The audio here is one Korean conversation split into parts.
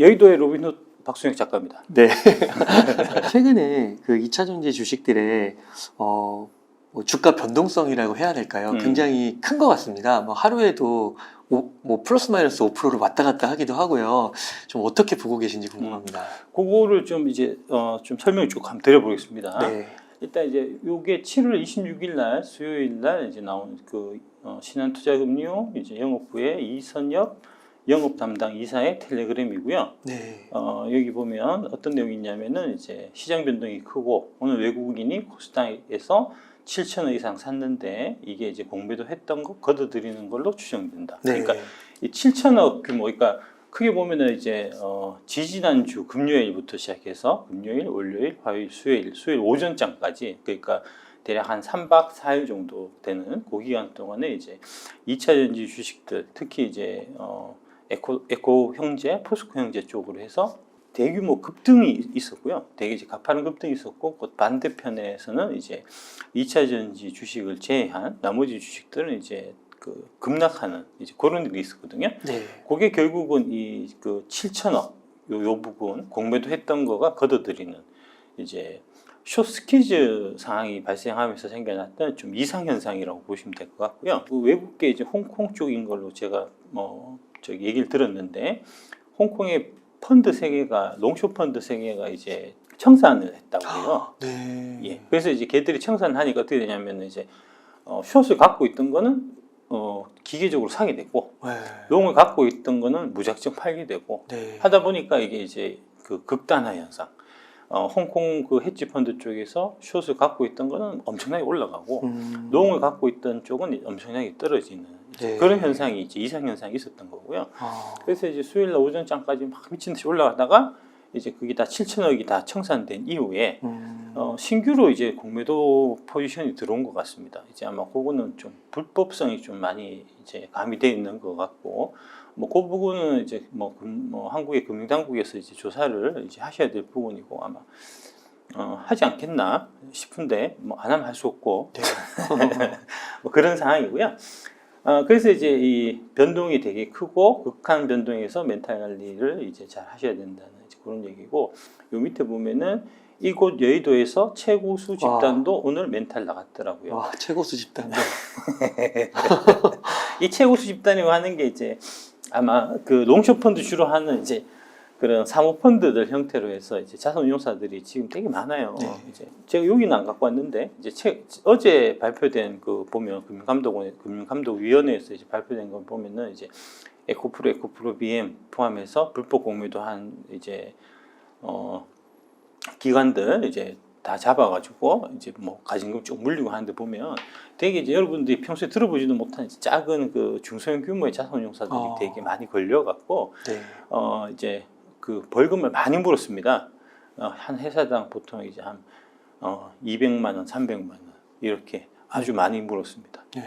여의도의 로빈훗 박수영 작가입니다. 네. 최근에 그 2차전지 주식들의 뭐 주가 변동성이라고 해야 될까요? 굉장히 큰 것 같습니다. 뭐 하루에도 뭐 플러스 마이너스 5%를 왔다 갔다 하기도 하고요. 좀 어떻게 보고 계신지 궁금합니다. 그거를 좀 이제 좀 설명을 쭉 한번 드려보겠습니다. 네. 일단 이제 요게 7월 26일 날 수요일 날 이제 나온 그 신한투자금융 이제 영업부의 이선엽 영업 담당 이사의 텔레그램이고요. 네. 여기 보면 어떤 내용이 있냐면은 이제 시장 변동이 크고 오늘 외국인이 코스닥에서 7,000원 이상 샀는데 이게 이제 공매도 했던 거 걷어들이는 걸로 추정된다. 네. 그러니까 이 7,000억 규모, 그러니까 크게 보면은 이제 지지난주 금요일부터 시작해서 금요일, 월요일, 화요일, 수요일 오전장까지, 그러니까 대략 한 3박 4일 정도 되는 그 기간 동안에 이제 2차전지 주식들, 특히 이제 에코 형제, 포스코 형제 쪽으로 해서 대규모 급등이 있었고요. 되게 이제 가파른 급등이 있었고, 그 반대편에서는 이제 2차전지 주식을 제외한 나머지 주식들은 이제 그 급락하는 이제 그런 일이 있었거든요. 네. 그게 결국은 이 그 7,000억 요 부분 공매도 했던 거가 걷어들이는 이제 숏스퀴즈 상황이 발생하면서 생겨났던 좀 이상 현상이라고 보시면 될 것 같고요. 그 외국계 이제 홍콩 쪽인 걸로 제가 얘기를 들었는데, 홍콩의 펀드 세계가 롱숏 펀드 세계가 이제 청산을 했다고요. 네. 예. 그래서 이제 걔들이 청산하니까 어떻게 되냐면 이제 숏을 갖고 있던 거는 기계적으로 사게 되고, 네. 롱을 갖고 있던 거는 무작정 팔게 되고, 네. 하다 보니까 이게 이제 그 극단화 현상. 홍콩 그 헤지 펀드 쪽에서 숏을 갖고 있던 거는 엄청나게 올라가고, 롱을 갖고 있던 쪽은 엄청나게 떨어지는 네. 그런 현상이 이제 이상 현상이 있었던 거고요. 그래서 이제 수요일 날 오전장까지 막 미친 듯이 올라가다가 이제 그게 다 7,000억이 다 청산된 이후에 신규로 이제 공매도 포지션이 들어온 것 같습니다. 이제 아마 그거는 좀 불법성이 좀 많이 이제 가미되어 있는 것 같고, 뭐 그 부분은 이제 한국의 금융당국에서 이제 조사를 이제 하셔야 될 부분이고, 아마 하지 않겠나 싶은데 뭐 안 하면 할 수 없고 네. 뭐 그런 상황이고요. 그래서 이제 이 변동이 되게 크고 극한 변동에서 멘탈 관리를 이제 잘 하셔야 된다는 이제 그런 얘기고, 요 밑에 보면은 이곳 여의도에서 최고수 집단도 오늘 멘탈 나갔더라고요. 와, 최고수 집단도. 이 최고수 집단이라고 하는 게 이제 아마 그 롱숏 펀드 주로 하는 이제 그런 사모펀드들 형태로 해서 이제 자산운용사들이 지금 되게 많아요. 네. 이제 제가 여기는 안 갖고 왔는데, 이제 어제 발표된 그 보면 금융감독위원회에서 이제 발표된 거 보면은 이제 에코프로 BM 포함해서 불법 공매도 한 이제 기관들 이제 다 잡아가지고 이제 뭐 가진금 쭉 물리고 하는데 보면 되게 이제 여러분들이 평소에 들어보지도 못한 작은 그 중소형 규모의 자산운용사들이 되게 많이 걸려갖고 네. 이제 그 벌금을 많이 물었습니다. 한 회사당 보통 이제 한 200만 원, 300만 원 이렇게 아주 많이 물었습니다. 네.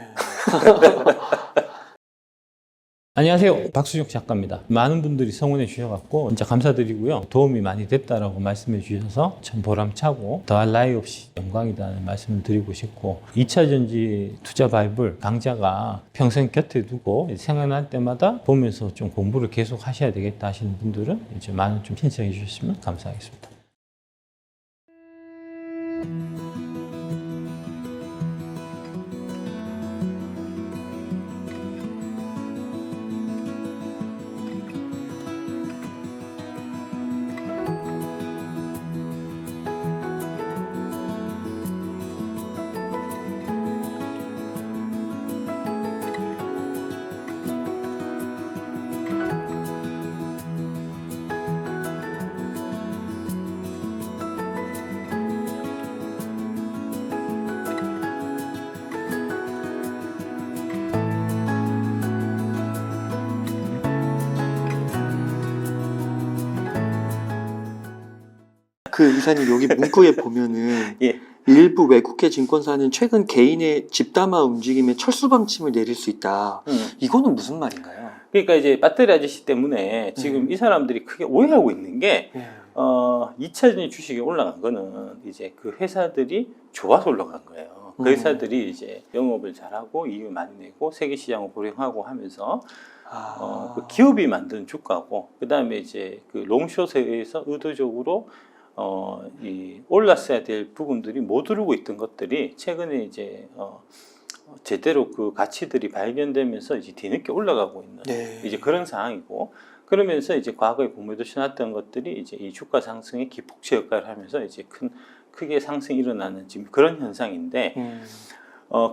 안녕하세요, 박수영 작가입니다. 많은 분들이 성원해 주셔갖고 진짜 감사드리고요. 도움이 많이 됐다라고 말씀해 주셔서 참 보람차고 더할 나위 없이 영광이다는 말씀을 드리고 싶고, 2차전지 투자 바이블 강좌가 평생 곁에 두고 생각날 때마다 보면서 좀 공부를 계속 하셔야 되겠다 하시는 분들은 이제 많은 좀 신청해 주셨으면 감사하겠습니다. 그 이사님 여기 문구에 보면은 예. 일부 외국계 증권사는 최근 개인의 집담화 움직임에 철수 방침을 내릴 수 있다. 이거는 무슨 말인가요? 그러니까 이제 배터리 아저씨 때문에 지금 이 사람들이 크게 오해하고 있는 게, 2차전지 주식이 올라간 거는 이제 그 회사들이 좋아서 올라간 거예요. 그 회사들이 이제 영업을 잘하고 이익을 많이 내고 세계 시장을 불행하고 하면서 그 기업이 만든 주가고, 그 다음에 이제 그 롱숏에 의해서 의도적으로 이 올랐어야 될 부분들이 못 오르고 있던 것들이 최근에 이제 제대로 그 가치들이 발견되면서 이제 뒤늦게 올라가고 있는 네. 이제 그런 상황이고, 그러면서 이제 과거에 공매도 신었던 것들이 이제 이 주가 상승의 기폭제 역할을 하면서 이제 크게 상승이 일어나는 지금 그런 현상인데,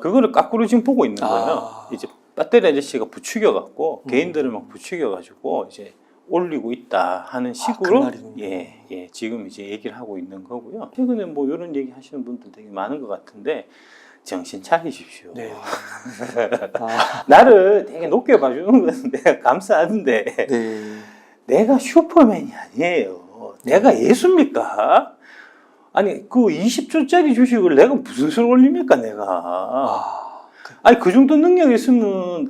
그거를 거꾸로 지금 보고 있는 거예요. 이제 배터리 아저씨가 부추겨 갖고 개인들을 막 부추겨 가지고 이제 올리고 있다 하는 식으로 예, 지금 이제 얘기를 하고 있는 거고요. 최근에 뭐 이런 얘기 하시는 분들 되게 많은 것 같은데 정신 차리십시오. 네. 나를 되게 높게 봐주는 것은 내가 감사하는데 네. 내가 슈퍼맨이 아니에요. 내가 예수입니까? 아니 그 20조짜리 주식을 내가 무슨 수를 올립니까 내가. 아니 그 정도 능력이 있으면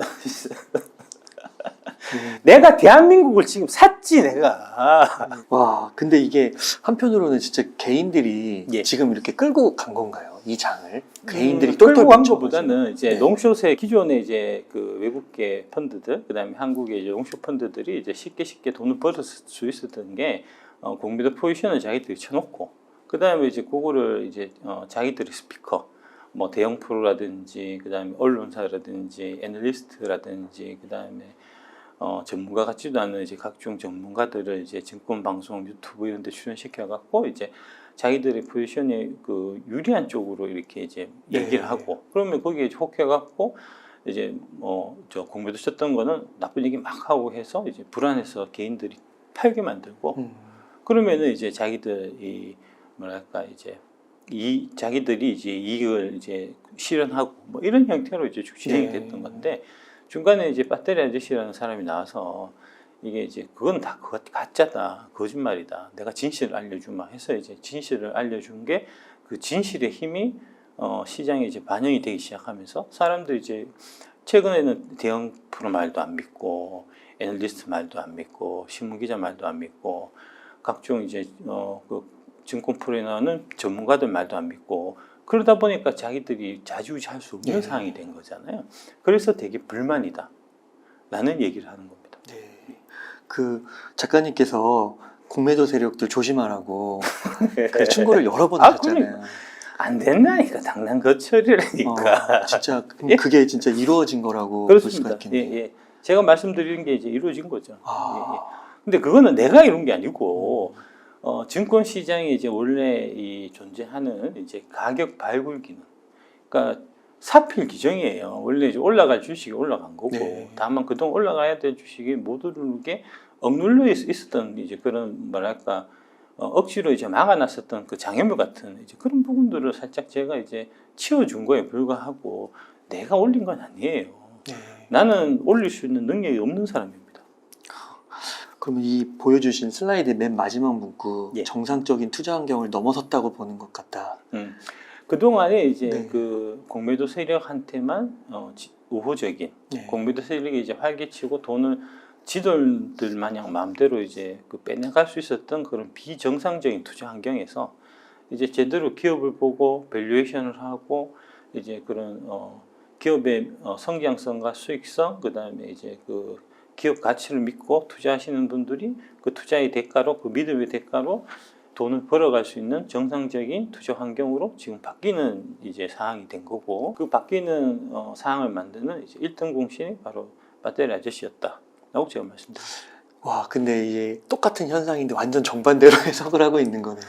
내가 대한민국을 지금 샀지 내가. 와, 근데 이게 한편으로는 진짜 개인들이 예. 지금 이렇게 끌고 간 건가요? 이 장을 개인들이 끌고 똘똘 간 뭉쳐가지고. 것보다는 이제 네. 롱숏의 기존의 이제 그 외국계 펀드들, 그다음에 한국의 이제 롱숏 펀드들이 이제 쉽게 돈을 벌을 수 있었던 게 공매도 포지션을 자기들이 쳐놓고, 그다음에 이제 그거를 이제 자기들이 스피커, 뭐 대형 프로라든지, 그다음에 언론사라든지, 애널리스트라든지, 그다음에 전문가 같지도 않은 이제 각종 전문가들을 이제 증권 방송, 유튜브 이런 데 출연시켜 갖고 이제 자기들의 포지션이 그 유리한 쪽으로 이렇게 이제 얘기를 하고, 그러면 거기에 이제 혹해 갖고 이제 저 공매도 썼던 거는 나쁜 얘기 막 하고 해서 이제 불안해서 개인들이 팔게 만들고, 그러면은 이제 자기들이 뭐랄까 이제 자기들이 이제 이익을 이제 실현하고 뭐 이런 형태로 이제 진행이 됐던 건데, 중간에 이제 배터리 아저씨라는 사람이 나와서 이게 이제 그건 다 가짜다, 거짓말이다, 내가 진실을 알려주마 해서 이제 진실을 알려준 게 그 진실의 힘이 시장에 이제 반영이 되기 시작하면서 사람들이 이제 최근에는 대형 프로 말도 안 믿고, 애널리스트 말도 안 믿고, 신문 기자 말도 안 믿고, 각종 이제 그 증권 프로에 나오는 전문가들 말도 안 믿고, 그러다 보니까 자기들이 좌지우지할 수 없는 상황이 된 거잖아요. 그래서 되게 불만이다 라는 얘기를 하는 겁니다. 네. 그 작가님께서 공매도 세력들 조심하라고 그 충고를 여러 번 하셨잖아요. 안 된다니까, 당장 거처리라니까. 진짜 예? 그게 진짜 이루어진 거라고 볼 수가 그렇습니다. 있겠네요. 예. 제가 말씀드리는 게 이제 이루어진 거죠. 예. 근데 그거는 내가 이룬 게 아니고 증권 시장에 이제 원래 이 존재하는 이제 가격 발굴 기능, 그러니까 사필 규정이에요. 원래 이제 올라갈 주식이 올라간 거고, 다만 그동안 올라가야 될 주식이 못 오르게 억눌려 있었던 이제 그런 뭐랄까 억지로 이제 막아놨었던 그 장애물 같은 이제 그런 부분들을 살짝 제가 이제 치워준 거에 불과하고, 내가 올린 건 아니에요. 나는 올릴 수 있는 능력이 없는 사람입니다. 그러면 이 보여주신 슬라이드 맨 마지막 문구, 예. 정상적인 투자 환경을 넘어섰다고 보는 것 같다. 그동안에 이제 그 공매도 세력한테만 우호적인 공매도 세력이 이제 활개치고 돈을 지돌들 마냥 마음대로 이제 그 빼내갈 수 있었던 그런 비정상적인 투자 환경에서 이제 제대로 기업을 보고 밸류에이션을 하고 이제 그런 기업의 성장성과 수익성, 그다음에 이제 그 기업 가치를 믿고 투자하시는 분들이 그 투자의 대가로, 그 믿음의 대가로 돈을 벌어갈 수 있는 정상적인 투자 환경으로 지금 바뀌는 이제 상황이 된 거고, 그 바뀌는 상황을 만드는 이제 1등 공신이 바로 배터리 아저씨였다라고 제가 말씀드립니다. 와, 근데 이게 똑같은 현상인데 완전 정반대로 해석을 하고 있는 거네요.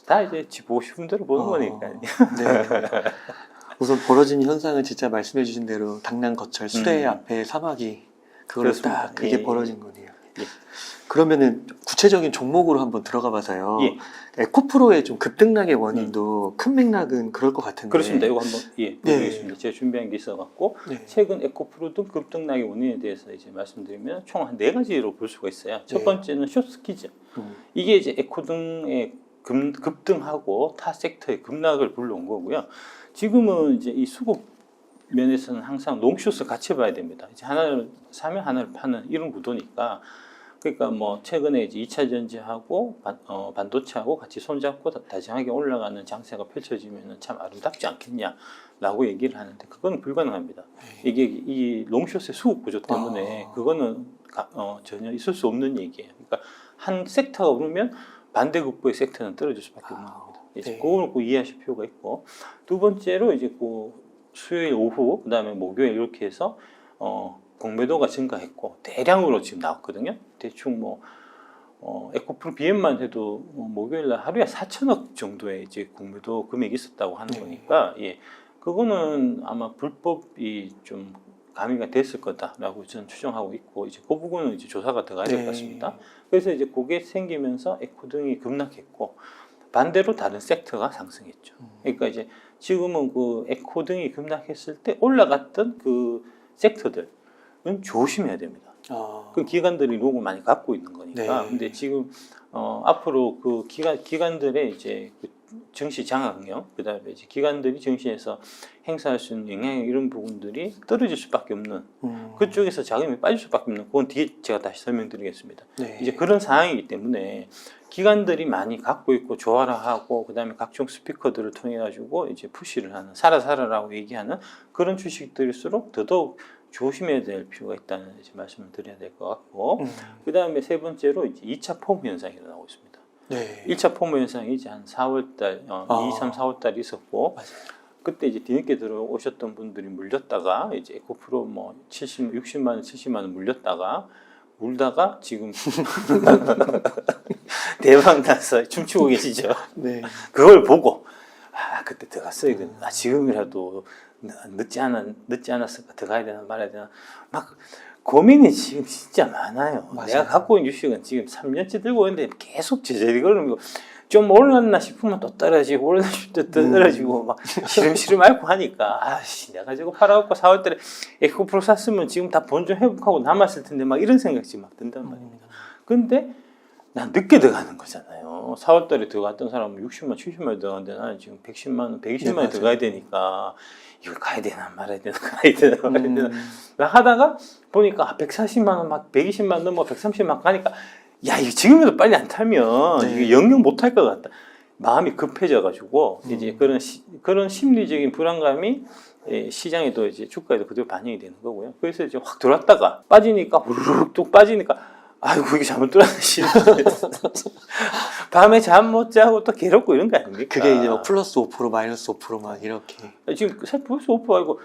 다 이제 보고 싶은 대로 보는 거니까요. 네. 우선 벌어진 현상은 진짜 말씀해 주신 대로 당랑거철 수레 앞에 사마귀, 그걸로 딱 그게 벌어진 거네요. 그러면은 구체적인 종목으로 한번 들어가 봐서요. 에코프로의 좀 급등락의 원인도 큰 맥락은 그럴 것 같은데. 그렇습니다. 이거 한번 보여드리겠습니다. 제가 준비한 게 있어갖고 최근 에코프로도 급등락의 원인에 대해서 이제 말씀드리면 총 한 4가지로 볼 수가 있어요. 첫 번째는 숏스키즈. 이게 이제 에코등의 급등하고 타 섹터의 급락을 불러온 거고요. 지금은 이제 이 수급 면에서는 항상 롱숏을 같이 봐야 됩니다. 이제 하나를 사면 하나를 파는 이런 구도니까 그러니까 뭐 최근에 이제 2차 전지하고 반도체하고 같이 손잡고 다정하게 올라가는 장세가 펼쳐지면 참 아름답지 않겠냐라고 얘기를 하는데 그건 불가능합니다. 이게 이 롱숏의 수급 구조 때문에 그거는 전혀 있을 수 없는 얘기예요. 그러니까 한 섹터가 오르면 반대급부의 섹터는 떨어질 수밖에 없는 겁니다. 이제 그걸 꼭 이해하실 필요가 있고 두 번째로 이제 그 수요일 오후 그다음에 목요일 이렇게 해서 공매도가 증가했고 대량으로 지금 나왔거든요. 대충 뭐 에코프로 BM만 해도 목요일 날 하루에 4천억 정도의 이제 공매도 금액이 있었다고 하는 거니까 예, 그거는 아마 불법이 좀 가미가 됐을 거다라고 저는 추정하고 있고 이제 그 부분은 이제 조사가 들어가야 될 것 같습니다. 그래서 이제 그게 생기면서 에코 등이 급락했고 반대로 다른 섹터가 상승했죠. 그러니까 이제 지금은 그 에코 등이 급락했을 때 올라갔던 그 섹터들은 조심해야 됩니다. 그 기관들이 롱을 많이 갖고 있는 거니까. 근데 지금 앞으로 그 기관들의 이제 그 증시 장악력, 그다음에 이제 기관들이 증시에서 행사할 수 있는 영향력 이런 부분들이 떨어질 수밖에 없는 그쪽에서 자금이 빠질 수밖에 없는 그건 뒤에 제가 다시 설명드리겠습니다. 이제 그런 상황이기 때문에 기관들이 많이 갖고 있고 조화라하고 그다음에 각종 스피커들을 통해 가지고 이제 푸시를 하는 살아라고 얘기하는 그런 주식들일수록 더더욱 조심해야 될 필요가 있다는 이제 말씀을 드려야 될 것 같고 그다음에 세 번째로 이제 2차 폼 현상이 일어나고 있습니다. 1차 폼 현상이 이제 한 4월달, 2, 3, 4월달 있었고 그때 이제 뒤늦게 들어오셨던 분들이 물렸다가 이제 에코프로 뭐 60만 원, 70만 원 물렸다가 울다가 지금 대박 나서 춤추고 계시죠. 그걸 보고 그때 들어갔어야 되나 지금이라도 늦지 않았을까 들어가야 되나 말아야 되나 막 고민이 지금 진짜 많아요. 내가 갖고 있는 주식은 지금 3년째 들고 있는데 계속 제자리 걸음이고 좀 올랐나 싶으면 또 떨어지고 올랐나 싶으면 또 떨어지고 막 시름시름 앓고 하니까 아씨 내가 저거 팔아갖고 4월달에 에코프로 샀으면 지금 다 본전 회복하고 남았을 텐데 막 이런 생각이 막 든단 말입니다. 근데 난 늦게 들어가는 거잖아요. 4월달에 들어갔던 사람은 60만, 70만 들어갔는데 나는 지금 110만 원, 120만 원 들어가야 되니까 이걸 가야 되나 말아야 되나 가야 되나 말아야 되나 하다가 보니까 140만 원 막 120만 원 넘어 130만 가니까 야 이거 지금이라도 빨리 안 타면 이게 영영 못 할 것 같다. 마음이 급해져가지고 이제 그런 심리적인 불안감이 시장에도 이제 주가에도 그대로 반영이 되는 거고요. 그래서 이제 확 들어왔다가 빠지니까 후루룩 뚝 빠지니까 아이고 이게 잘못 들어왔네 싶어. 밤에 잠 못 자고 또 괴롭고 이런 거 아닙니까? 그게 이제 플러스 5% 마이너스 5%막 이렇게. 지금 플러스 5% 아니고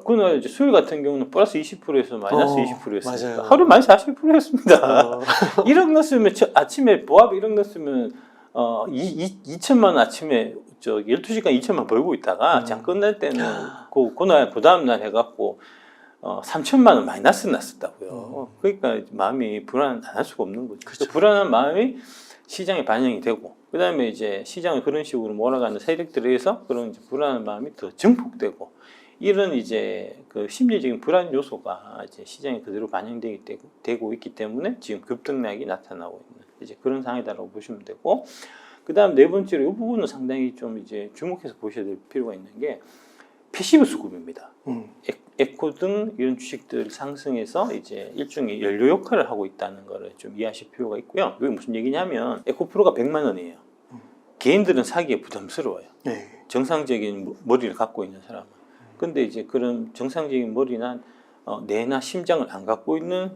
그날 이제 수요일 같은 경우는 플러스 20%에서 마이너스 20%였으니까 하루 마이너스 40%였습니다. 1억 넣었으면 아침에 보합 1억 넣었으면 2천만 원 아침에 12시간 2천만 벌고 있다가 장 끝날 때는 그날 그 다음 날 해갖고 3천만 원 마이너스 났었다고요. 그러니까 마음이 불안 안 할 수가 없는 거죠. 그렇죠. 불안한 마음이 시장에 반영이 되고, 그 다음에 이제 시장을 그런 식으로 몰아가는 세력들에 의해서 그런 이제 불안한 마음이 더 증폭되고, 이런 이제 그 심리적인 불안 요소가 이제 시장에 그대로 반영되고 있기 때문에 지금 급등락이 나타나고 있는 이제 그런 상황이다라고 보시면 되고, 그 다음 네 번째로 이 부분은 상당히 좀 이제 주목해서 보셔야 될 필요가 있는 게 패시브 수급입니다. 에코 등 이런 주식들 상승해서 이제 일종의 연료 역할을 하고 있다는 것을 좀 이해하실 필요가 있고요. 이게 무슨 얘기냐면 에코프로가 100만 원이에요. 개인들은 사기에 부담스러워요. 정상적인 머리를 갖고 있는 사람은. 근데 이제 그런 정상적인 머리나 뇌나 심장을 안 갖고 있는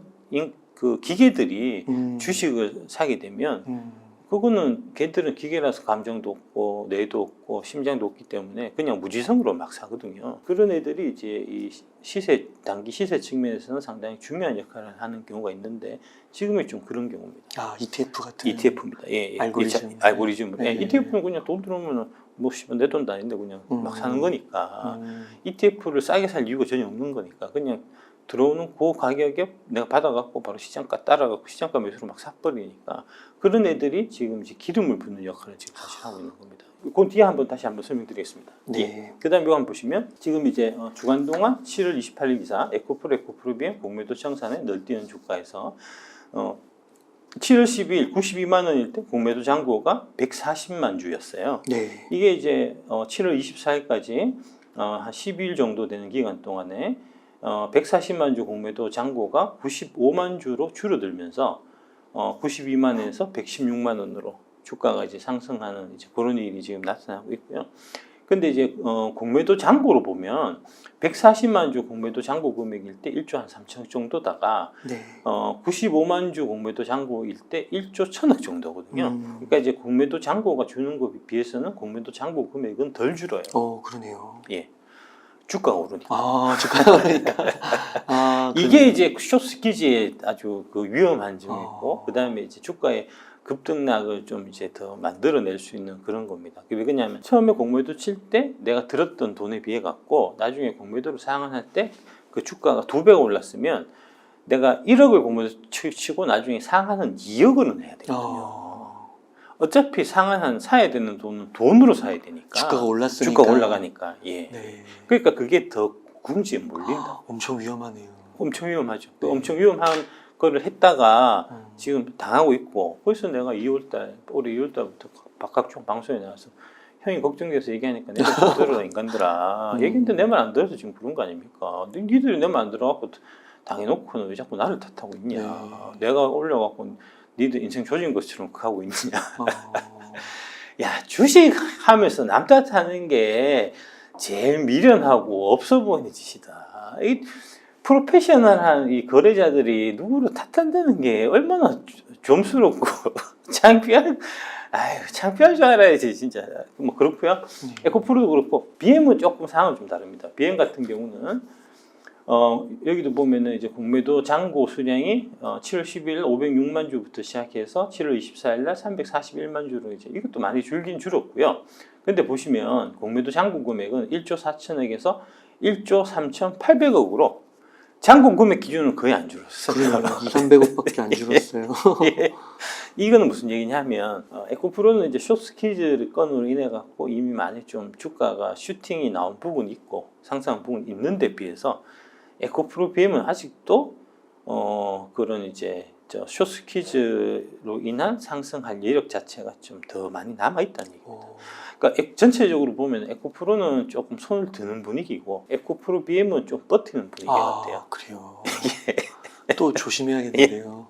그 기계들이 주식을 사게 되면 그거는 걔들은 기계라서 감정도 없고 뇌도 없고 심장도 없기 때문에 그냥 무지성으로 막 사거든요. 그런 애들이 이제 이 단기 시세 측면에서는 상당히 중요한 역할을 하는 경우가 있는데 지금이 좀 그런 경우입니다. ETF 같은 ETF입니다. 예. 알고리즘으로. ETF는 그냥 돈 들어오면 뭐 내 돈도 아닌데 그냥 막 사는 거니까 ETF를 싸게 살 이유가 전혀 없는 거니까 그냥 들어오는 그 가격에 내가 받아갖고 바로 시장가 따라가고 시장가 매수로 막 사버리니까 그런 애들이 지금 이제 기름을 붓는 역할을 지금 사실 하고 있는 겁니다. 그건 뒤에 다시 한번 설명드리겠습니다. 그다음 이거 한번 보시면 지금 이제 주간 동안 7월 28일 기사 에코프로 BM 공매도 청산에 널뛰는 주가에서 7월 12일 92만 원일 때 공매도 잔고가 140만 주였어요. 이게 이제 7월 24일까지 한 12일 정도 되는 기간 동안에 140만 주 공매도 잔고가 95만 주로 줄어들면서 92만 원에서 116만 원으로 주가가 이제 상승하는 이제 그런 일이 지금 나타나고 있고요. 근데 이제 공매도 잔고로 보면 140만 주 공매도 잔고 금액일 때 1조 한 3천억 정도다가 네. 95만 주 공매도 잔고일 때 1조 1천억 정도거든요. 그러니까 이제 공매도 잔고가 주는 것에 비해서는 공매도 잔고 금액은 덜 줄어요. 그러네요. 예. 주가가 오르니까. 아, 주가가 오르니까. 이게 이제 숏스키즈의 아주 그 위험한 점이고, 그 다음에 이제 주가의 급등락을 좀 이제 더 만들어낼 수 있는 그런 겁니다. 왜 그러냐면 처음에 공매도 칠 때 내가 들었던 돈에 비해 갖고 나중에 공매도를 상환할 때 그 주가가 2배가 올랐으면 내가 1억을 공매도 치고 나중에 상환은 2억은 해야 되거든요. 어차피 상환한 사야 되는 돈은 돈으로 사야 되니까 주가가 올랐으니까. 주가가 올라가니까. 예. 네. 그러니까 그게 더 궁지에 몰린다. 엄청 위험하네요. 엄청 위험하죠. 네. 엄청 위험한 거를 했다가 지금 당하고 있고, 벌써 내가 2월달 올해 2월달부터 바깥쪽 방송에 나와서 형이 걱정돼서 얘기하니까 내가 좀 들어라 인간들아. 얘기인데 내 말 안 들어서 지금 그런 거 아닙니까? 니들이 내 말 안 들어갖고 당해놓고는 왜 자꾸 나를 탓하고 있냐? 네. 내가 올려갖고 니들 인생 조진 것처럼 하고 있느냐? 야, 주식 하면서 남 탓하는 게 제일 미련하고 없어 보이는 짓이다. 이 프로페셔널한 이 거래자들이 누구를 탓한다는 게 얼마나 좀스럽고 창피할 줄 알아야지 진짜. 뭐 그렇고요. 에코프로도 그렇고 BM은 조금 상황은 좀 다릅니다. BM 같은 경우는 여기도 보면은 이제 공매도 잔고 수량이 7월 10일 506만 주부터 시작해서 7월 24일 날 341만 주로 이제 이것도 많이 줄긴 줄었고요. 근데 보시면 공매도 잔고 금액은 1조 4천억에서 1조 3,800억으로 잔고 금액 기준은 거의 안 줄었어요. 200~300억밖에 안 줄었어요. 예. 이거는 무슨 얘기냐면 에코프로는 이제 숏스키즈 건으로 인해 갖고 이미 많이 좀 주가가 슈팅이 나온 부분이 있고 상승한 부분이 있는데 비해서 에코프로 BM은 아직도 그런 이제 숏스키즈로 인한 상승할 여력 자체가 좀 더 많이 남아 있다는 얘기입니다. 그러니까 전체적으로 보면 에코프로는 조금 손을 드는 분위기고 에코프로 BM은 좀 버티는 분위기 같아요. 그래요. 또 조심해야겠는데요.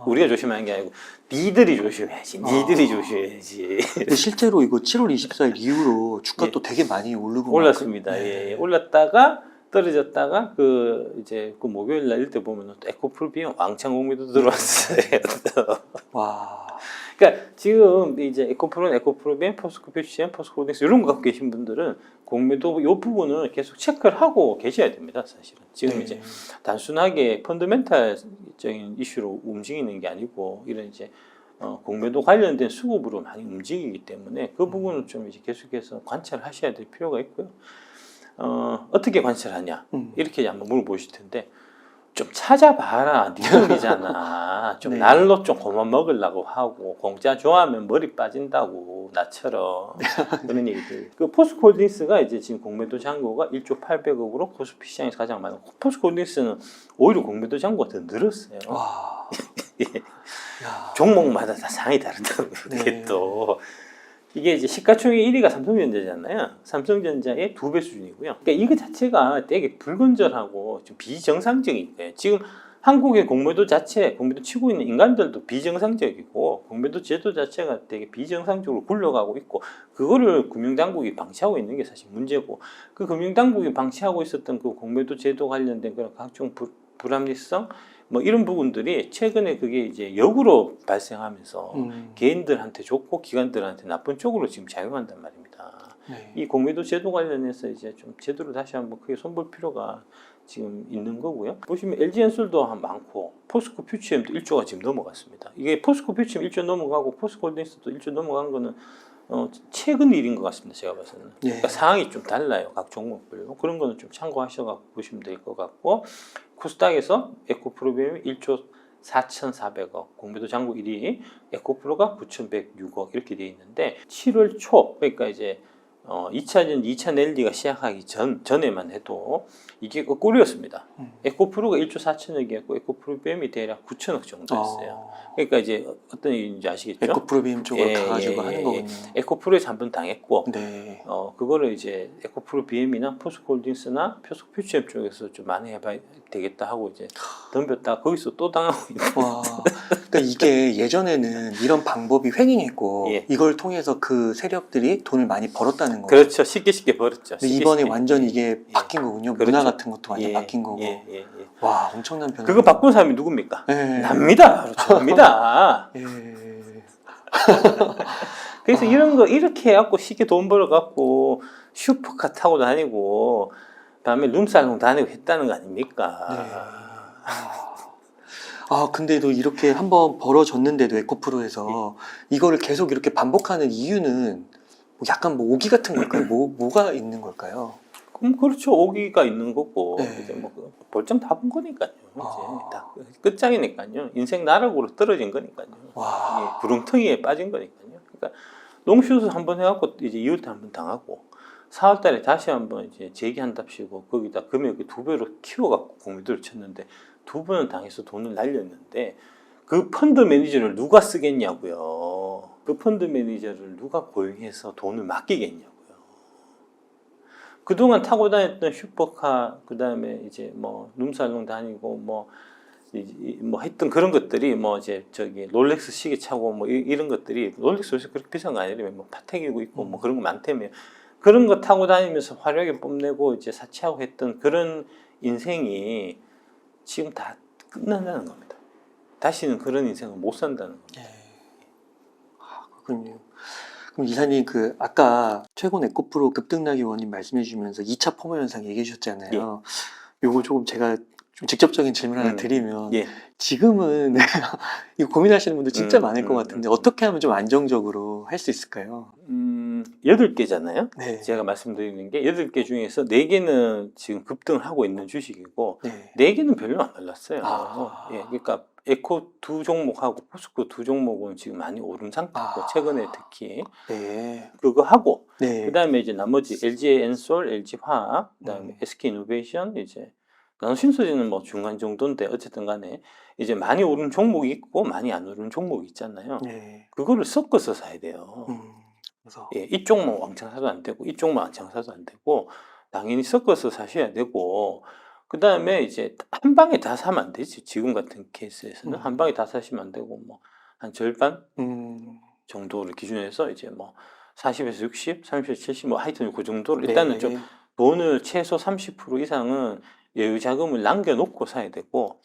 우리가 조심하는 게 아니고 니들이 조심해야지. 니들이 조심해야지. 근데 실제로 이거 7월 24일 이후로 주가 또 되게 많이 오르고 올랐습니다. 네. 예. 올랐다가 떨어졌다가 이제 목요일 날 이때 보면 또 에코프로 BM 왕창 공매도 들어왔어요. 와. 그러니까 지금 이제 에코프로는 에코프로 BM, 포스코 퓨처엠, 포스코 홀딩스 이런 거 갖고 계신 분들은 공매도 이 부분을 계속 체크를 하고 계셔야 됩니다. 사실은 지금 이제 단순하게 펀더멘탈적인 이슈로 움직이는 게 아니고 이런 이제 공매도 관련된 수급으로 많이 움직이기 때문에 그 부분을 좀 이제 계속해서 관찰하셔야 될 필요가 있고요. 어떻게 관찰하냐 이렇게 한번 물어보실 텐데. 좀 찾아봐라. 네 돈이잖아. 좀 날로 좀 그만 먹으려고 하고 공짜 좋아하면 머리 빠진다고 나처럼 그런 얘기들. 그 포스코홀딩스가 이제 지금 공매도 잔고가 1조 800억으로 코스피 시장에서 가장 많은. 포스코홀딩스는 오히려 공매도 잔고가 더 늘었어요. 와. 예. 종목마다 다 상황이 다르다고 그게 또. 이게 이제 시가총액 1위가 삼성전자잖아요. 삼성전자의 2배 수준이고요. 그러니까 이거 자체가 되게 불건전하고 좀 비정상적인 거예요. 지금 한국의 공매도 자체, 공매도 치고 있는 인간들도 비정상적이고 공매도 제도 자체가 되게 비정상적으로 굴러가고 있고 그거를 금융당국이 방치하고 있는 게 사실 문제고 그 금융당국이 방치하고 있었던 그 공매도 제도 관련된 그런 각종 불합리성 뭐 이런 부분들이 최근에 그게 이제 역으로 발생하면서 개인들한테 좋고 기관들한테 나쁜 쪽으로 지금 작용한단 말입니다. 이 공매도 제도 관련해서 이제 좀 제도를 다시 한번 크게 손볼 필요가 지금 있는 거고요. 보시면 LG엔솔도 많고 포스코 퓨처엠도 1조가 지금 넘어갔습니다. 이게 포스코 퓨처엠 1조 넘어가고 포스코 홀딩스도 1조 넘어간 거는 최근 일인 것 같습니다. 제가 봐서는. 그러니까 상황이 좀 달라요. 각 종목별로. 그런 거는 좀 참고하셔서 보시면 될 것 같고 코스닥에서 에코프로 BM이 1조 4,400억, 공매도 잔고 1위, 에코프로가 9,106억 이렇게 돼 있는데 7월 초 그러니까 이제 2차전 2차 랠리가 시작하기 전에만 해도 이게 거꾸로였습니다. 에코프로가 1조 4천억이었고 에코프로 BM이 대략 9천억 정도였어요. 그러니까 이제 어떤 얘기인지 아시겠죠? 에코프로 BM 쪽을 가가지고 하는 거군요. 에코프로에서 한번 당했고 네. 그거를 이제 에코프로 BM이나 포스코홀딩스나 포스코 퓨처엠 쪽에서 좀 많이 해봐야 되겠다 하고 이제 덤볐다가 거기서 또 당하고 있는. 와. 그러니까 이게 예전에는 이런 방법이 횡행했고 예. 이걸 통해서 그 세력들이 돈을 많이 벌었다는 거죠. 그렇죠. 쉽게 벌었죠. 근데 쉽게 이번에 쉽게. 완전 예. 이게 예. 바뀐 거군요. 그렇죠. 문화 같은 것도 완전 예, 바뀐 거고. 예, 예, 예. 와, 엄청난 변화. 그거 바꾼 사람이 누굽니까? 네. 납니다. 바로 저입니다. 예. 그래서 이런 거 이렇게 해갖고 쉽게 돈 벌어갖고 슈퍼카 타고 다니고 그다음에 룸살롱 다니고 했다는 거 아닙니까? 네. 아, 근데도 이렇게 한번 벌어졌는데도 에코프로에서 이거를 계속 이렇게 반복하는 이유는 뭐 약간 뭐 오기 같은 걸까요? 뭐가 있는 걸까요? 그럼 그렇죠. 오기가 있는 거고 네. 이제 뭐 벌점 다 본 거니까요. 이제 아. 다 끝장이니까요. 인생 나락으로 떨어진 거니까요. 와. 예, 구렁텅이에 빠진 거니까요. 그러니까 롱슛을 한번 해갖고 이제 2월 때 한번 당하고 4월 달에 다시 한번 이제 재기한답시고 거기다 금액을 2배로 키워갖고 공매도를 쳤는데 2번은 당해서 돈을 날렸는데 그 펀드 매니저를 누가 쓰겠냐고요. 그 펀드 매니저를 누가 고용해서 돈을 맡기겠냐고요. 그동안 타고 다녔던 슈퍼카, 그 다음에 이제 뭐 룸살롱 다니고 뭐 했던 그런 것들이 뭐 이제 저기 롤렉스 시계 차고 뭐 이런 것들이 롤렉스 요새 그렇게 비싼 거 아니라면 뭐 파텍이고 있고 뭐 그런 거 많다며 그런 거 타고 다니면서 화려하게 뽐내고 이제 사치하고 했던 그런 인생이 지금 다 끝난다는 겁니다. 다시는 그런 인생을 못 산다는 겁니다. 네. 아, 그렇군요. 그럼 이사님 그 아까 최고 에코프로 급등락이 원인 말씀해 주시면서 2차 포모 현상 얘기해 주셨잖아요. 요거 조금 제가 좀 직접적인 질문 하나 드리면 예. 지금은 이거 고민하시는 분들 진짜 많을 것 같은데 어떻게 하면 좀 안정적으로 할 수 있을까요? 8개잖아요. 네. 제가 말씀드리는 게 8개 중에서 4개는 지금 급등을 하고 있는 주식이고 네. 4개는 별로 안 올랐어요. 아. 예, 그러니까 에코 2종목하고 포스코 2종목은 지금 많이 오른 상태고 최근에 특히 네. 그거 하고 네. 그다음에 이제 나머지 LG 엔솔, LG 화학, 그다음에 SK 이노베이션 이제 나노신소재는 뭐 중간 정도인데 어쨌든 간에 이제 많이 오른 종목이 있고 많이 안 오른 종목이 있잖아요. 네. 그거를 섞어서 사야 돼요. 그래서 예, 이쪽만 왕창 사도 안 되고 이쪽만 왕창 사도 안 되고 당연히 섞어서 사셔야 되고 그 다음에 이제 한 방에 다 사면 안 되지. 지금 같은 케이스에서는 한 방에 다 사시면 안 되고 뭐 한 절반 정도를 기준해서 이제 뭐 40에서 60, 30에서 70 뭐 하여튼 그 정도를 일단은 네. 좀 돈을 최소 30% 이상은 여유 자금을 남겨놓고 사야 되고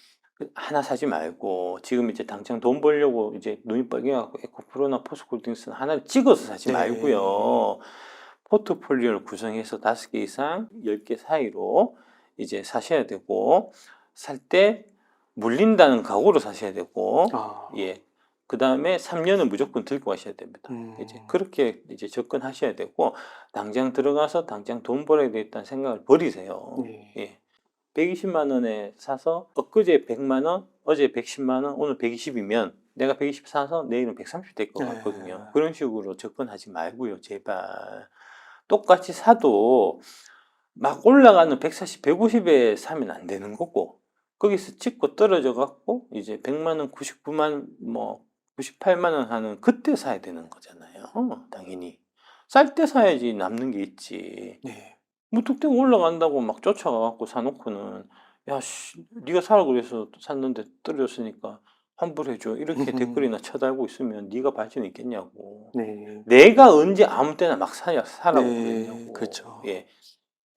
하나 사지 말고 지금 이제 당장 돈 벌려고 이제 눈이 빨개갖고 에코프로나 포스코홀딩스는 하나를 찍어서 사지 네. 말고요. 포트폴리오를 구성해서 5개 이상 10개 사이로 이제 사셔야 되고 살 때 물린다는 각오로 사셔야 되고 예. 그 다음에 3년은 무조건 들고 가셔야 됩니다. 이제 그렇게 이제 접근하셔야 되고 당장 들어가서 당장 돈 벌어야 되겠다는 생각을 버리세요. 네. 예. 120만 원에 사서 엊그제 100만 원, 어제 110만 원, 오늘 120이면 내가 120 사서 내일은 130 될 것 같거든요. 그런 식으로 접근하지 말고요, 제발. 똑같이 사도 막 올라가는 140, 150에 사면 안 되는 거고 거기서 찍고 떨어져 갖고 이제 100만 원, 99만 뭐 98만 원 하는 그때 사야 되는 거잖아요. 당연히. 쌀 때 사야지 남는 게 있지. 네. 무턱대고 올라간다고 막 쫓아가갖고 사놓고는 야, 씨, 네가 사라 그래서 샀는데 떨어졌으니까 환불해줘 이렇게 댓글이나 쳐달고 있으면 네가 발전이 있겠냐고. 네. 내가 언제 아무 때나 막 사라고 네. 그랬냐고. 그렇죠. 예.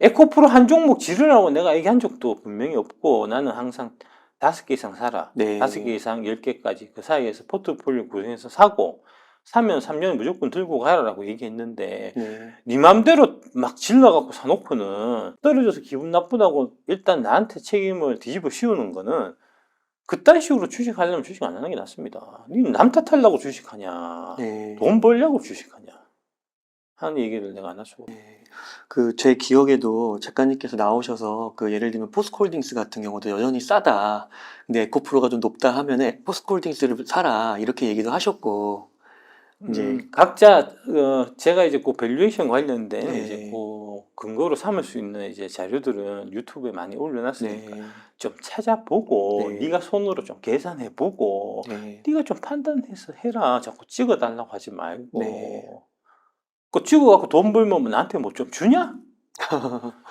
에코프로 한 종목 지르라고 내가 얘기한 적도 분명히 없고 나는 항상 5개 이상 사라. 네. 5개 이상 10개까지 그 사이에서 포트폴리오 구성해서 사고 사면 3년 무조건 들고 가라라고 얘기했는데 네 맘대로 막 질러갖고 사놓고는 떨어져서 기분 나쁘다고 일단 나한테 책임을 뒤집어 씌우는 거는 그딴 식으로 주식하려면 주식 안 하는 게 낫습니다. 니는 남 탓하려고 주식하냐 네. 돈 벌려고 주식하냐 하는 얘기를 내가 안 할 수가 없어요. 그 제 기억에도 작가님께서 나오셔서 그 예를 들면 포스코홀딩스 같은 경우도 여전히 싸다. 근데 에코프로가 좀 높다 하면은 포스코홀딩스를 사라 이렇게 얘기도 하셨고 이제 각자 제가 이제 그 밸류에이션 관련된 네. 이제 그 근거로 삼을 수 있는 이제 자료들은 유튜브에 많이 올려놨으니까 네. 좀 찾아보고 네. 네가 손으로 좀 계산해보고 네. 네가 좀 판단해서 해라. 자꾸 찍어달라고 하지 말고 네. 그 찍어갖고 돈 벌면 나한테 뭐 좀 주냐?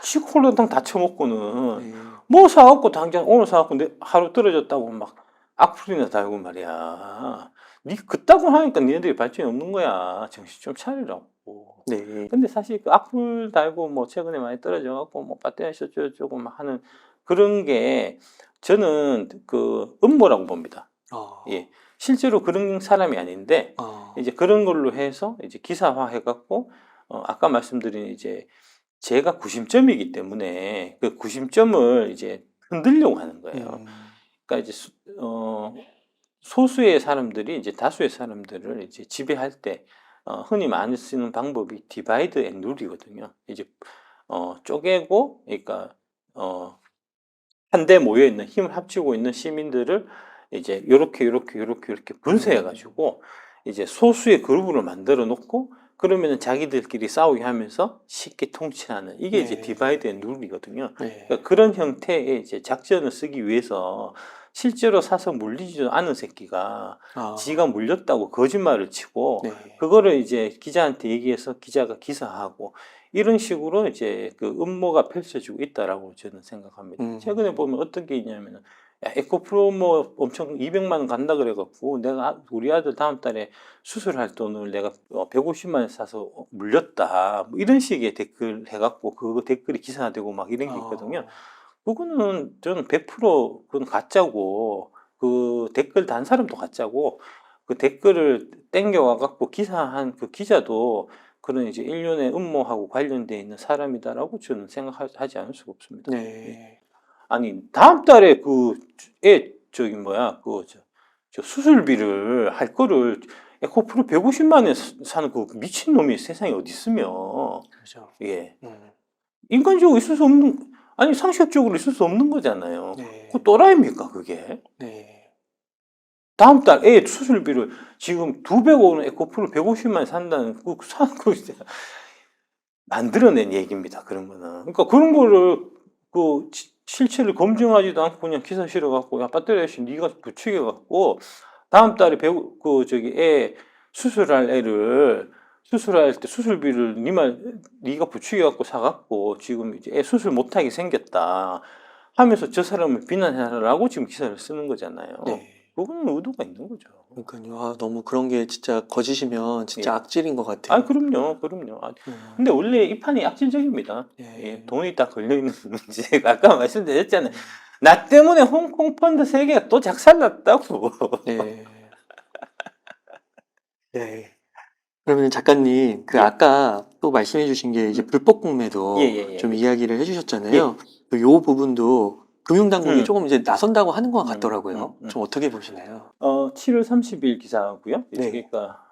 시콜로당 다 쳐먹고는 네. 뭐 사갖고 당장 오늘 사갖고 하루 떨어졌다고 막 악플이나 달고 말이야. 니 그따구 하니까 니네들이 발전이 없는 거야. 정신 좀 차리라고. 네. 근데 사실 그 악플 달고 뭐 최근에 많이 떨어져갖고 뭐 배터리 어쩌고저쩌고 막 하는 그런 게 저는 그 음모라고 봅니다. 예. 실제로 그런 사람이 아닌데 이제 그런 걸로 해서 이제 기사화 해갖고 아까 말씀드린 이제 제가 구심점이기 때문에 그 구심점을 이제 흔들려고 하는 거예요. 그러니까 이제 소수의 사람들이 이제 다수의 사람들을 이제 지배할 때 흔히 많이 쓰는 방법이 디바이드 앤 룰이거든요. 이제 쪼개고 그러니까 한데 모여 있는 힘을 합치고 있는 시민들을 이제 요렇게 분쇄해 가지고 이제 소수의 그룹으로 만들어 놓고 그러면은 자기들끼리 싸우게 하면서 쉽게 통치하는 이게 이제 네. 디바이드 앤 룰이거든요. 네. 그러니까 그런 형태의 이제 작전을 쓰기 위해서 실제로 사서 물리지도 않은 새끼가 지가 물렸다고 거짓말을 치고 네. 그거를 이제 기자한테 얘기해서 기자가 기사하고 이런 식으로 이제 그 음모가 펼쳐지고 있다라고 저는 생각합니다. 최근에 보면 어떤 게 있냐면은 야, 에코프로 뭐 엄청 200만 원 간다 그래갖고 내가 우리 아들 다음 달에 수술할 돈을 내가 150만 원 사서 물렸다 뭐 이런 식의 댓글 해갖고 그 댓글이 기사화되고 막 이런 게 있거든요. 그거는 저는 100% 그건 가짜고 그 댓글 단 사람도 가짜고 그 댓글을 땡겨와 갖고 기사한 그 기자도 그런 이제 일련의 음모하고 관련돼 있는 사람이다라고 저는 생각하지 않을 수가 없습니다. 네. 아니 다음 달에 저기 뭐야 저 수술비를 할 거를 에코프로 150만 원에 사는 그 미친 놈이 세상에 어디 있으며 그렇죠. 예 인간적으로 있을 수 없는 아니 상식적으로 있을 수 없는 거잖아요. 네. 그 또라이입니까 그게? 네. 다음 달 애 수술비를 지금 200억 원 에코프로 150만 원 산다는 그 만들어낸 얘기입니다. 그런 거는. 그러니까 그런 거를 그 실체를 검증하지도 않고 그냥 기사 실어 갖고 야 배터리 씨 네가 부추겨 갖고 다음 달에 애 수술할 애를 수술할 때 수술비를 네가 부추겨 갖고 사 갖고 지금 이제 애 수술 못 하게 생겼다 하면서 저 사람을 비난하라고 지금 기사를 쓰는 거잖아요. 네. 그거는 의도가 있는 거죠. 그러니까요. 너무 그런 게 진짜 거짓이면 진짜 예. 악질인 것 같아요. 그럼요. 근데 원래 이 판이 악질적입니다. 예. 예, 돈이 딱 걸려있는 문제가 아까 말씀드렸잖아요. 나 때문에 홍콩 펀드 3개가 또 작살났다고. 네. 네. 그러면 작가님, 아까 또 말씀해 주신 게 이제 불법 공매도 예. 좀 이야기를 해 주셨잖아요. 요 부분도 금융당국이 조금 이제 나선다고 하는 것 같더라고요. 좀 어떻게 보시나요? 7월 30일 기사고요. 네. 그러니까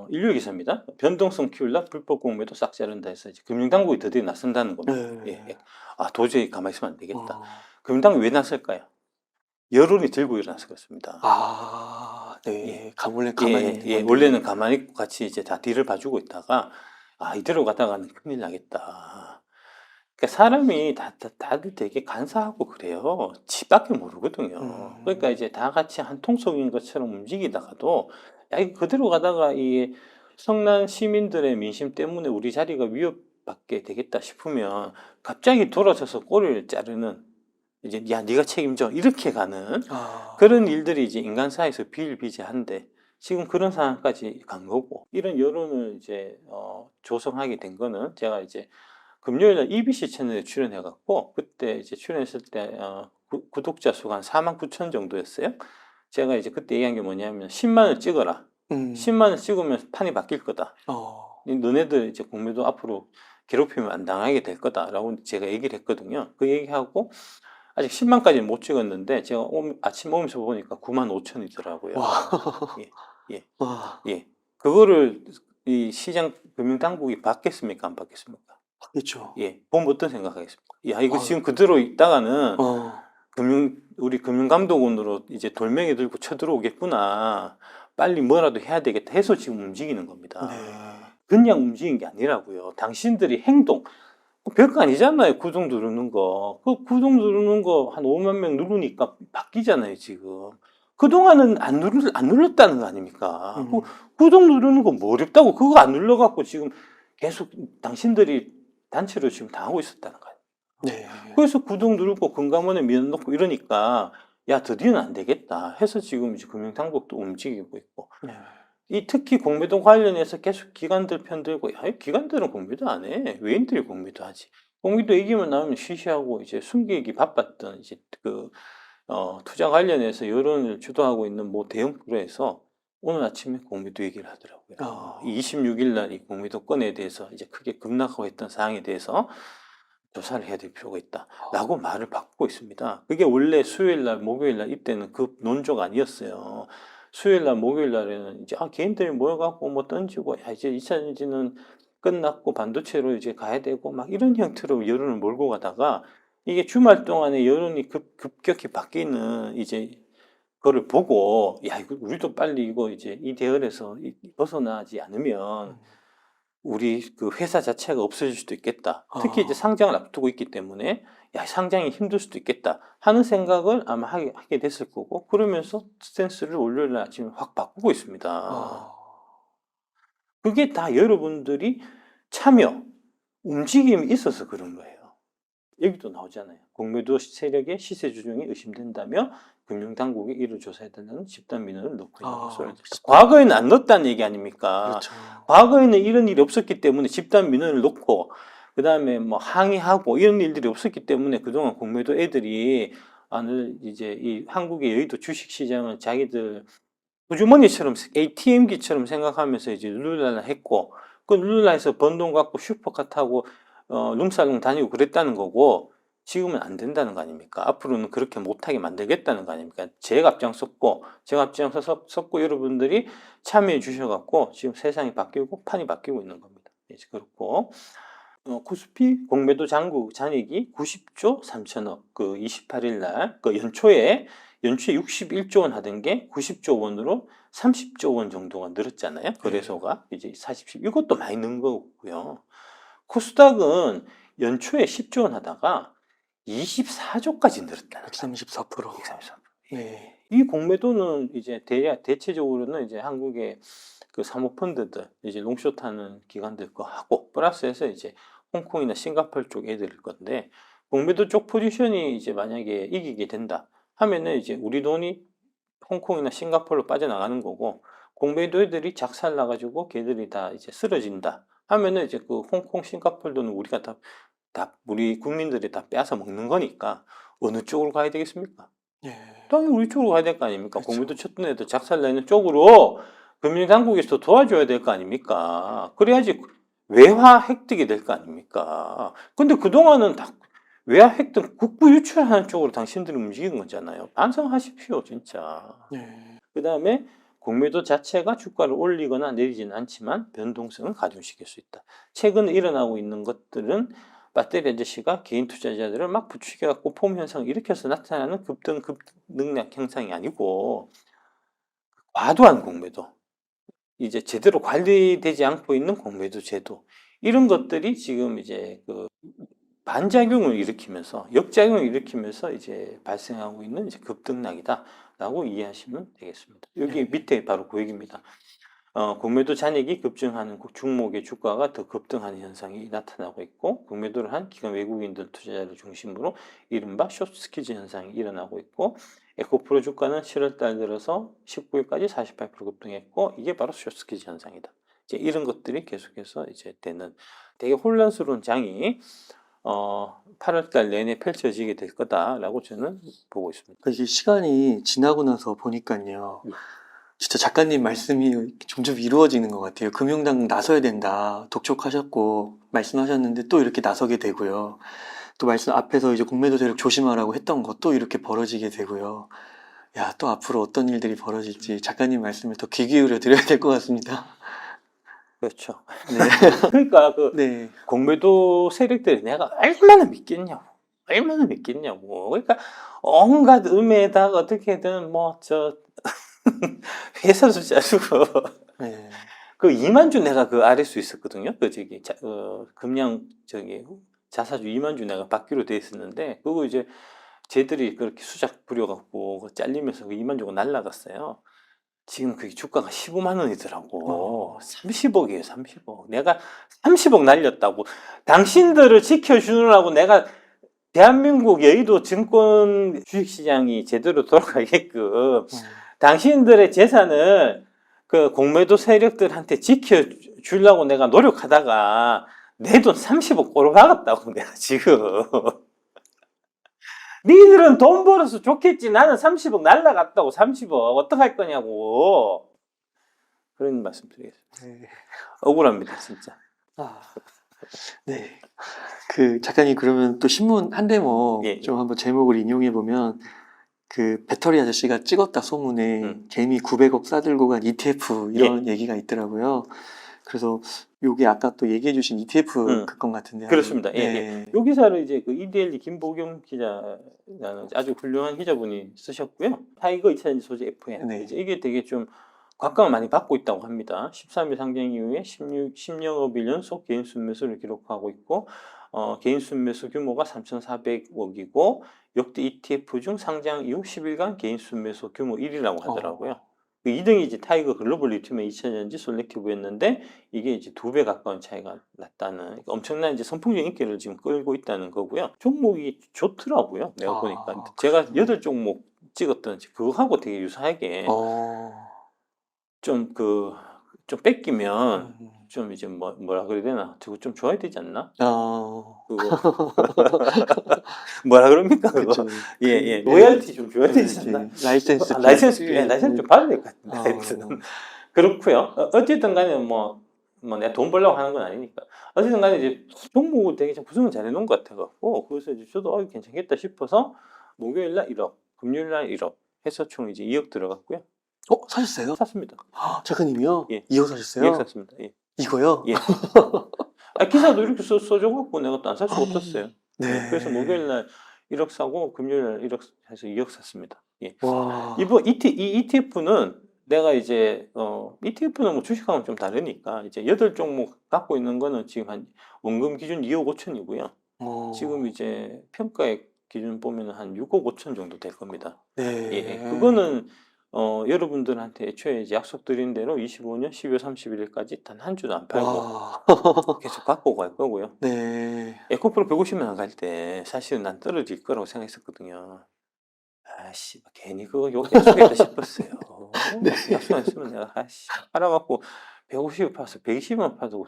일요 기사입니다. 변동성 키울라 불법 공매도 싹 자른다 해서 이제 금융당국이 드디어 나선다는 겁니다. 네. 예. 도저히 가만히 있으면 안 되겠다. 금융당국이 왜 나설까요? 여론이 들고 일어나서 그렇습니다. 네. 가만히 있는 원래는 가만히 있고 같이 이제 다 뒤를 봐주고 있다가 이대로 가다가는 큰일 나겠다. 그러니까 사람이 다들 되게 간사하고 그래요. 지밖에 모르거든요. 그러니까 이제 다 같이 한 통속인 것처럼 움직이다가도 야 이거 그대로 가다가 이 성난 시민들의 민심 때문에 우리 자리가 위협받게 되겠다 싶으면 갑자기 돌아서서 꼬리를 자르는 이제 야 네가 책임져 이렇게 가는 그런 일들이 이제 인간사에서 비일비재한데 지금 그런 상황까지 간 거고 이런 여론을 이제 조성하게 된 거는 제가 이제 금요일날 EBC 채널에 출연해갖고 그때 이제 출연했을 때 구독자 수가 한 49,000 정도였어요. 제가 이제 그때 얘기한 게 뭐냐면 10만을 찍어라. 10만을 찍으면 판이 바뀔 거다. 너네들 이제 공매도 앞으로 괴롭히면 안 당하게 될 거다라고 제가 얘기를 했거든요. 그 얘기하고 아직 10만까지는 못 찍었는데 제가 아침 오면서 보니까 95,000이더라고요. 예. 그거를 이 시장 금융당국이 받겠습니까? 안 받겠습니까? 그렇죠. 예. 보면 어떤 생각하겠습니까? 야, 이거 지금 그대로 있다가는 우리 금융감독원으로 이제 돌멩이 들고 쳐들어오겠구나. 빨리 뭐라도 해야 되겠다 해서 지금 움직이는 겁니다. 네. 그냥 움직인 게 아니라고요. 당신들이 행동, 별거 아니잖아요. 구독 누르는 거. 그 구독 누르는 거 한 5만 명 누르니까 바뀌잖아요, 지금. 그동안은 안 눌렀다는 거 아닙니까? 구독 누르는 거 뭐 어렵다고 그거 안 눌러갖고 지금 계속 당신들이 단체로 지금 당하고 있었다는 거예요. 네. 그래서 구독 누르고 금감원에 밀어넣고 이러니까 야, 드디어는 안 되겠다 해서 지금 이제 금융당국도 움직이고 있고, 네. 이 특히 공매도 관련해서 계속 기관들 편들고, 야, 이 기관들은 공매도 안 해. 외인들이 공매도 하지. 공매도 얘기만 나오면 쉬쉬하고 이제 숨기기 바빴던 이제 투자 관련해서 여론을 주도하고 있는 뭐 대형 프로에서 오늘 아침에 공매도 얘기를 하더라고요. 26일 날 이 공매도 건에 대해서 이제 크게 급락하고 있던 사항에 대해서 조사를 해야 될 필요가 있다라고 말을 바꾸고 있습니다. 그게 원래 수요일 날, 목요일 날 이때는 그 논조가 아니었어요. 수요일 날, 목요일 날에는 이제 개인들이 모여갖고 뭐 던지고 야 이제 2차 전지는 끝났고 반도체로 이제 가야 되고 막 이런 형태로 여론을 몰고 가다가 이게 주말 동안에 여론이 급격히 바뀌는 이제 그거를 보고 야 이거 우리도 빨리 이거 이제 이 대열에서 벗어나지 않으면 우리 그 회사 자체가 없어질 수도 있겠다. 특히 이제 상장을 앞두고 있기 때문에 야 상장이 힘들 수도 있겠다 하는 생각을 아마 하게 됐을 거고 그러면서 스탠스를 월요일 아침에 확 바꾸고 있습니다. 그게 다 여러분들이 참여, 움직임이 있어서 그런 거예요. 여기도 나오잖아요. 공매도 세력의 시세 조정이 의심된다며 금융당국이 이를 조사해달라는 집단 민원을 넣고 있는 것으로. 과거에는 안 넣었다는 얘기 아닙니까? 그렇죠. 과거에는 이런 일이 없었기 때문에 집단 민원을 넣고 그 다음에 뭐 항의하고 이런 일들이 없었기 때문에 그동안 공매도 애들이 이제 이 한국의 여의도 주식시장은 자기들 주머니처럼 ATM기처럼 생각하면서 이제 룰루랄라 했고 그 룰루랄라에서 번 돈 갖고 슈퍼카 타고 룸살롱 다니고 그랬다는 거고 지금은 안 된다는 거 아닙니까? 앞으로는 그렇게 못하게 만들겠다는 거 아닙니까? 제가 앞장섰고 여러분들이 참여해 주셔갖고 지금 세상이 바뀌고 판이 바뀌고 있는 겁니다. 이제 그렇고 코스피 공매도 잔액이 90조 3천억 그 28일 날 그 연초에 61조 원 하던 게 90조 원으로 30조 원 정도가 늘었잖아요. 거래소가 이제 40, 이것도 많이 는 거고요. 코스닥은 연초에 10조 원 하다가 24조까지 늘었다. 134%. 134%. 네. 이 공매도는 이제 대체적으로는 이제 한국의 그 사모펀드들, 이제 롱숏하는 기관들 거 하고, 플러스해서 이제 홍콩이나 싱가포르 쪽 애들 건데, 공매도 쪽 포지션이 이제 만약에 이기게 된다 하면은 이제 우리 돈이 홍콩이나 싱가포르로 빠져나가는 거고, 공매도 애들이 작살나가지고 걔들이 다 이제 쓰러진다 하면은 이제 그 홍콩, 싱가포르 돈은 우리가 다 우리 국민들이 다 빼앗아 먹는 거니까 어느 쪽으로 가야 되겠습니까? 예. 당연히 우리 쪽으로 가야 될 거 아닙니까? 그렇죠. 공매도 쳤던 애들 작살내는 쪽으로 금융당국에서 도와줘야 될 거 아닙니까? 그래야지 외화 획득이 될 거 아닙니까? 근데 그동안은 다 외화 획득 국부 유출하는 쪽으로 당신들이 움직이는 거잖아요. 반성하십시오, 진짜. 예. 그 다음에 공매도 자체가 주가를 올리거나 내리지는 않지만 변동성을 가중시킬 수 있다. 최근에 일어나고 있는 것들은 배터리 아저씨가 개인 투자자들을 막 부추겨갖고 폼 현상을 일으켜서 나타나는 급등락 현상이 아니고 과도한 공매도, 이제 제대로 관리되지 않고 있는 공매도 제도 이런 것들이 지금 이제 그 반작용을 일으키면서 역작용을 일으키면서 이제 발생하고 있는 이제 급등락이다라고 이해하시면 되겠습니다. 여기 밑에 바로 그 얘기입니다. 공매도 잔액이 급증하는 종목의 주가가 더 급등하는 현상이 나타나고 있고 공매도를 한 기관 외국인들 투자자를 중심으로 이른바 숏스퀴즈 현상이 일어나고 있고 에코프로 주가는 7월 달 들어서 19일까지 48% 급등했고 이게 바로 숏스퀴즈 현상이다. 이제 이런 것들이 계속해서 이제 되는 되게 혼란스러운 장이 8월 달 내내 펼쳐지게 될 거다라고 저는 보고 있습니다. 그러니까 이게 시간이 지나고 나서 보니까요. 진짜 작가님 말씀이 점점 이루어지는 것 같아요. 금융당 나서야 된다. 독촉하셨고 말씀하셨는데 또 이렇게 나서게 되고요. 또 말씀 앞에서 이제 공매도 세력 조심하라고 했던 것도 이렇게 벌어지게 되고요. 야, 또 앞으로 어떤 일들이 벌어질지 작가님 말씀을 더 귀 기울여 드려야 될 것 같습니다. 그렇죠. 네. 그러니까 그 네. 공매도 세력들이 내가 얼마나 믿겠냐고. 그러니까 온갖 음에다가 어떻게든 회사 숫자주고 네. 그 2만주 내가 그 아래 수 있었거든요. 그 자사주 2만주 내가 받기로 돼 있었는데 그거 이제 쟤들이 그렇게 수작 부려갖고 잘리면서 그 2만주가 날라갔어요. 지금 그게 주가가 15만 원이더라고. 30억이에요, 30억. 내가 30억 날렸다고. 당신들을 지켜주느라고 내가 대한민국 여의도 증권 주식시장이 제대로 돌아가게끔 당신들의 재산을 그 공매도 세력들한테 지켜주려고 내가 노력하다가 내 돈 30억 꼬로 박았다고 내가 지금. 니들은 돈 벌어서 좋겠지. 나는 30억 날라갔다고. 30억 어떡할 거냐고. 그런 말씀 드리겠습니다. 네. 억울합니다 진짜. 네. 그 작가님 그러면 또 신문 한 대목 예. 좀 한번 제목을 인용해 보면 그 배터리 아저씨가 찍었다 소문에 개미 900억 싸들고 간 ETF 이런 얘기가 있더라고요. 그래서 요게 아까 또 얘기해 주신 ETF 그 건 같은데. 그렇습니다. 예, 네. 예. 요 기사를 이제 그 EDLD 김보경 기자라는 아주 훌륭한 기자분이 쓰셨고요. 타이거 2차전지 소재 FM. 네. 이제 이게 되게 좀 곽감을 많이 받고 있다고 합니다. 13일 상장 이후에 10영업일 연속 개인 순매수를 기록하고 있고, 개인 순매수 규모가 3,400억이고, 역대 ETF 중 상장 이후 10일간 개인 순매수 규모 1위라고 하더라고요. 그 2등이 이제 타이거 글로벌 리튬의 2차전지 솔렉티브였는데, 이게 이제 2배 가까운 차이가 났다는, 엄청난 이제 선풍적 인기를 지금 끌고 있다는 거고요. 종목이 좋더라고요. 내가 보니까. 제가 8종목 찍었던 그거하고 되게 유사하게, 좀 뺏기면, 좀 이제 뭐라 그래야 되나? 저거 좀 줘야 되지 않나? 그거. 뭐라 그럽니까? 그거? 예. 로열티 좀 줘야 되지 않나? 라이센스. 라이센스 좀 받아야 될 것 같은데. 그렇고요. 어쨌든 간에 뭐 내가 돈 벌려고 하는 건 아니니까. 어쨌든 간에 이제 종목을 되게 좀 구성을 잘 해놓은 것 같아갖고, 그래서 이제 저도 괜찮겠다 싶어서, 목요일 날 1억, 금요일 날 1억 해서 총 이제 2억 들어갔고요. 사셨어요? 샀습니다. 작가님이요? 예. 2억 사셨어요? 2억 샀습니다. 예. 이거요? 예. 기사도 이렇게 써줘갖고 내가 또 안 살 수가 없었어요. 네. 그래서 목요일 날 1억 사고 금요일 날 1억 해서 2억 샀습니다. 예. 와. 이번 이 ETF는 내가 이제 ETF는 뭐 주식하고는 좀 다르니까 이제 8종목 갖고 있는 거는 지금 한 원금 기준 2억 5천이고요. 지금 이제 평가액 기준 보면 한 6억 5천 정도 될 겁니다. 네. 예. 그거는 여러분들한테 애초에 이제 약속드린 대로 25년 12월 31일까지 단 한 주도 안 팔고 계속 갖고 갈 거고요. 네. 에코프로 150만 원 갈 때 사실은 난 떨어질 거라고 생각했었거든요. 아씨, 괜히 그거 약속했다 싶었어요. 네. 약속 안 했으면 내가 팔아갖고 150을 팔았어. 120만 팔아도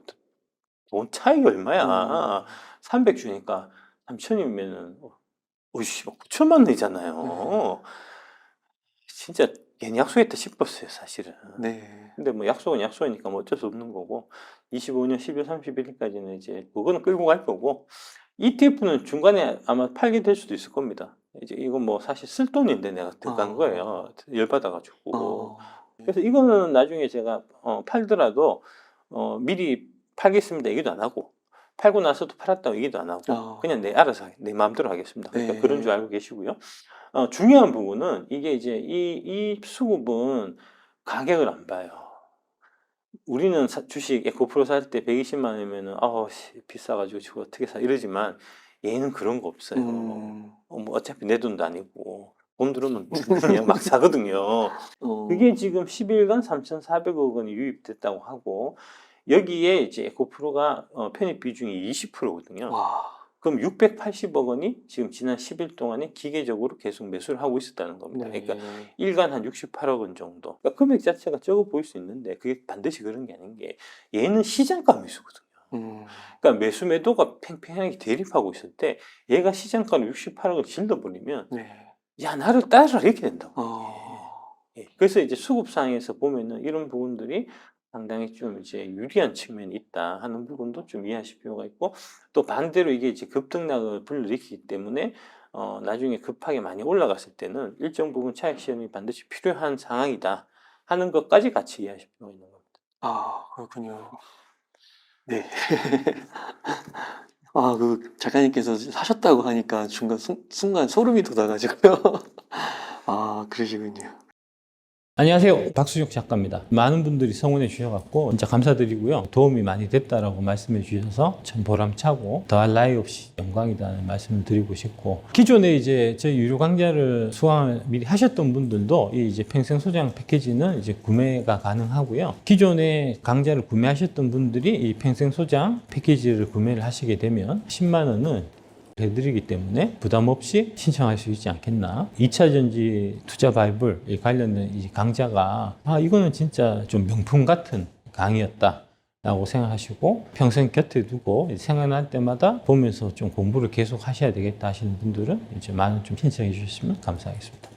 돈 차이가 얼마야. 300 주니까 3천이면은 9천만 원이잖아요. 진짜 괜히 약속했다 싶었어요, 사실은. 네. 근데 뭐 약속은 약속이니까 뭐 어쩔 수 없는 거고, 25년 12월 31일까지는 이제 그거는 끌고 갈 거고, ETF는 중간에 아마 팔게 될 수도 있을 겁니다. 이제 이건 뭐 사실 쓸 돈인데 내가 들어간 거예요. 열받아가지고. 그래서 이거는 나중에 제가 팔더라도 미리 팔겠습니다 얘기도 안 하고, 팔고 나서도 팔았다고 얘기도 안 하고, 그냥 알아서 내 마음대로 하겠습니다. 그러니까 네. 그런 줄 알고 계시고요. 중요한 부분은 이게 이제 이 수급은 가격을 안 봐요. 우리는 주식 에코프로 살 때 120만 원이면은 비싸가지고 저거 어떻게 사 이러지만 얘는 그런 거 없어요. 뭐 어차피 내 돈도 아니고 돈 들어오면 그냥 막 사거든요. 그게 지금 10일간 3,400억 원이 유입됐다고 하고, 여기에 이제 에코프로가 편입 비중이 20%거든요. 그럼 680억 원이 지금 지난 10일 동안에 기계적으로 계속 매수를 하고 있었다는 겁니다. 그러니까 일간 한 68억 원 정도. 그러니까 금액 자체가 적어 보일 수 있는데 그게 반드시 그런 게 아닌 게, 얘는 시장가 매수거든요. 그러니까 매수 매도가 팽팽하게 대립하고 있을 때 얘가 시장가로 68억을 질러버리면 야, 나를 따라라 이렇게 된다고. 예. 그래서 이제 수급상에서 보면은 이런 부분들이 상당히 좀 이제 유리한 측면이 있다 하는 부분도 좀 이해하실 필요가 있고, 또 반대로 이게 이제 급등락을 불러일으키기 때문에 나중에 급하게 많이 올라갔을 때는 일정 부분 차익 실현이 반드시 필요한 상황이다 하는 것까지 같이 이해하실 필요가 있는 겁니다. 그렇군요. 네. 그 작가님께서 사셨다고 하니까 순간 소름이 돋아가지고요. 그러시군요. 안녕하세요, 박수juk 작가입니다. 많은 분들이 성원해 주셔갖고 진짜 감사드리고요. 도움이 많이 됐다라고 말씀해 주셔서 참 보람차고 더할 나위 없이 영광이다는 말씀을 드리고 싶고, 기존에 이제 저희 유료 강좌를 수강을 미리 하셨던 분들도 이 이제 평생 소장 패키지는 이제 구매가 가능하고요. 기존에 강좌를 구매하셨던 분들이 이 평생 소장 패키지를 구매를 하시게 되면 10만 원은 해드리기 때문에 부담 없이 신청할 수 있지 않겠나. 2차 전지 투자 바이블 관련된 이 강좌가 이거는 진짜 좀 명품 같은 강의였다 라고 생각하시고 평생 곁에 두고 생각날 때마다 보면서 좀 공부를 계속 하셔야 되겠다 하시는 분들은 이제 많은 좀 신청해 주셨으면 감사하겠습니다.